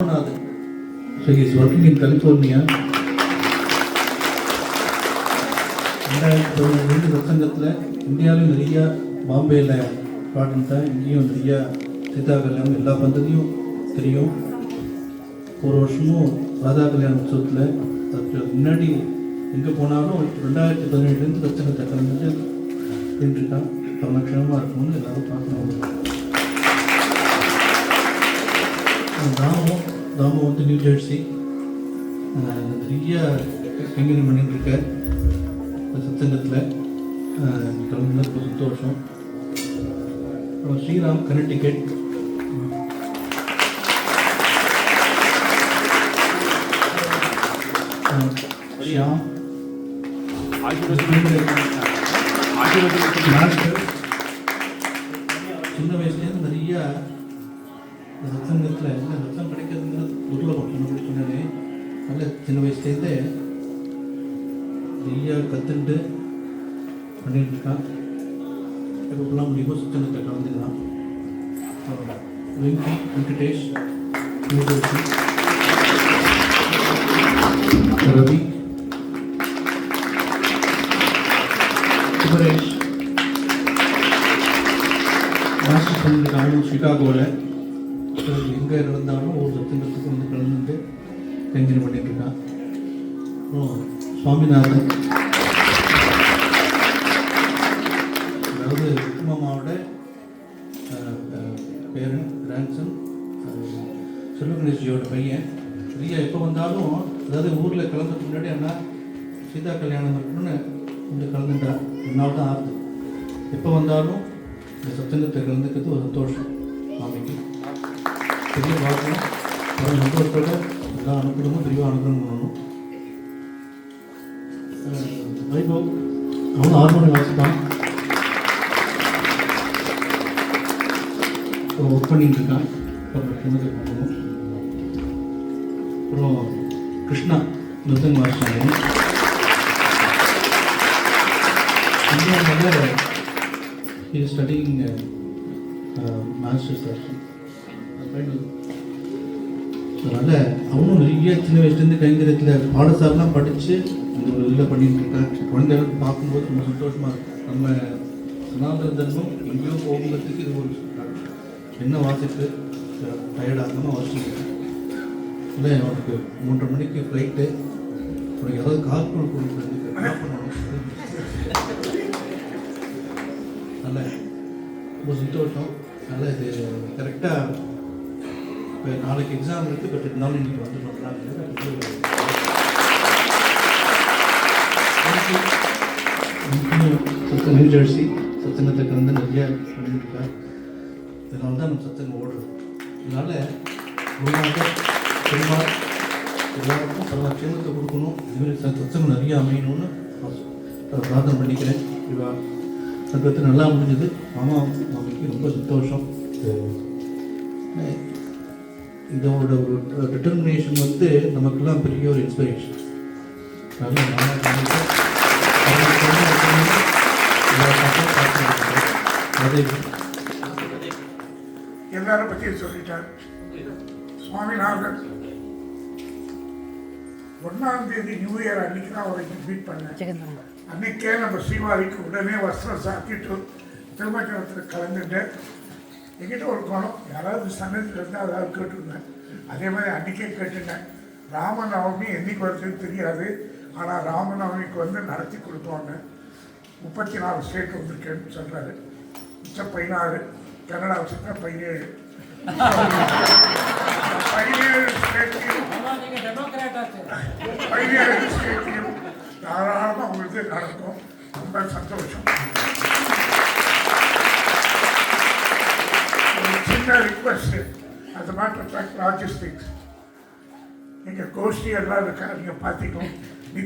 Ramanathan. So he is working in California. 2012 சத்சங்கத்தில் இந்தியாவிலும் நிறையா பாம்பேயில் பாட்டுட்டேன், இங்கேயும் நிறையா சீதா கல்யாணம் எல்லா பந்தத்தையும் தெரியும். ஒரு வருஷமும் ராதா கல்யாண உற்சவத்தில் அதுக்கு முன்னாடி எங்கே போனாலும் 2017 சத்சங்கத்தை கலந்துட்டு இருக்கான். பரமக்ஷணமாக இருக்கணும்னு எல்லாரும் பார்க்கணும். தாமம் வந்து நியூ ஜெர்சி நிறைய கைங்கரியம் பண்ணிட்டுருக்கார். சத்சங்கத்தில் கலந்து ரொம்ப சந்தோஷம். ஸ்ரீராம் கனெக்டிகட். ஷியாம் சின்ன வயசுலேருந்து நிறைய சத்சங்கத்தில் ரத்தம் கிடைக்கிறதுங்கிறது துர்லபம். என்ன சொன்னாலே நல்ல சின்ன வயசுலேருந்தே நிறைய கற்றுட்டு பண்ணிட்டு இருக்கான். எப்பப்பெல்லாம் முடியுமோ சத்சங்கத்தை கலந்துக்கலாம். வெங்கி வெங்கடேஷ், ரவி, சுபரேஷ் மாஸ்டர் பண்ணிருக்காங்க சிகாகோவில். எங்கே நடந்தாலும் ஒரு சத்சங்கத்துக்கு வந்து கலந்துட்டு கைங்கரியம் பண்ணிட்டு இருக்கான். அப்புறம் சுவாமிநாதன், அதாவது உமாமாவோட பேரன், கிராண்ட்சன், செல்வகணேஷ்ஜியோட பையன். சரியா எப்போ வந்தாலும் அதாவது ஊரில் கலந்துக்கு முன்னாடி அண்ணா சீதா கல்யாணம் இருக்குன்னு இங்கே கலந்துட்டா 1 நாள் தான் ஆகுது. எப்போ வந்தாலும் இந்த சத்சங்கத்தை கலந்துக்கிறது ஒரு சந்தோஷம். மாமிக்கு பெரிய பார்க்கணும். அவன் சந்தோஷத்தோட எல்லா அனுப்பிடமும் பெரிய அனுகிரகம் பண்ணணும். வைபவ் அவனும் ஹார்மோனியம் வாசிப்பான். ஒர்க் பண்ணிட்டு இருக்கான். போகணும். அப்புறம் கிருஷ்ணா மிருதங்க வாசிச்சாங்க. இந்தியாவில் he is studying master's actually. அதனால் அவனும் நிறைய சின்ன வயசுலேருந்து கைங்கரியத்தில் பாடசாலாம் படித்து அந்த ஒரு இதில் பண்ணிட்டு இருக்கேன். குழந்தைகளுக்கு பார்க்கும்போது ரொம்ப சந்தோஷமாக இருக்கும். நம்ம சனாதன தர்மம் எங்கேயோ போகும்போதுக்கு இது ஒரு என்ன வாசிப்பு டயர்டாகாமல் வாசிச்சுருக்கேன். இல்லை அவனுக்கு 3:30 மணிக்கு ஃப்ளைட்டு. உனக்கு ஏதாவது கால்குள் கொடுக்குறது பண்ணணும். நல்ல ரொம்ப சந்தோஷம். அதனால் இது கரெக்டாக இப்போ நாளைக்கு எக்ஸாம் இருக்குது. பட் இருந்தாலும் இன்றைக்கி வந்து பண்ணலாங்க. நியூ ஜெர்சி சத்சங்கத்துக்கு வந்து நிறைய பண்ணியிருக்கார். இதனால தான் நம்ம சத்சங்கம் ஓடுறது. இதனால் குருநாதர் பெருமாள் எல்லாருக்கும் பல க்ஷேமத்தை கொடுக்கணும். இதுமாரி சத்சங்கம் நிறைய அமையணும்னு பிரார்த்தனை பண்ணிக்கிறேன். இவா சங்கத்து நல்லா முடிஞ்சது. மாமிக்கு ரொம்ப சந்தோஷம். இதோட ஒரு டிட்டர்மினேஷன் வந்து நமக்கெல்லாம் பெரிய ஒரு இன்ஸ்பிரேஷன். எல்லாரும் பற்றியும் சொல்லிட்டார். சுவாமிநாதன் 1ஆம் தேதி நியூ இயர் அன்னைக்கு தான் அவரை மீட் பண்ணேன். அன்னைக்கே நம்ம ஸ்ரீவாரிக்கு உடனே வஸ்திரம் சாத்திட்டு திருமணத்தில் கலந்துட்டு எங்கிட்ட ஒரு குணம் யாராவது சன்னதியில் இருந்தால் அதாவது கேட்டுருந்தேன். அதே மாதிரி அன்றைக்கே கேட்டுட்டேன். ராமநவமி என்றைக்கு வருதுன்னு தெரியாது, ஆனால் ராமநவமிக்கு வந்து நடத்தி கொடுத்தோன்னு 34 ஸ்டேட் வந்திருக்கேன்னு சொல்கிறாரு. மிச்சம் 16, கன்னடா வச்சுருக்கா 17 ஸ்டேட்லையும் தாராளமாக உங்களுக்கு நடக்கும். ரொம்ப சந்தோஷம். சின்ன request, as a matter of fact, logistics நீங்கள் கோஷ்டி எல்லாம் இருக்கா, நீங்கள் பார்த்திக்கணும்.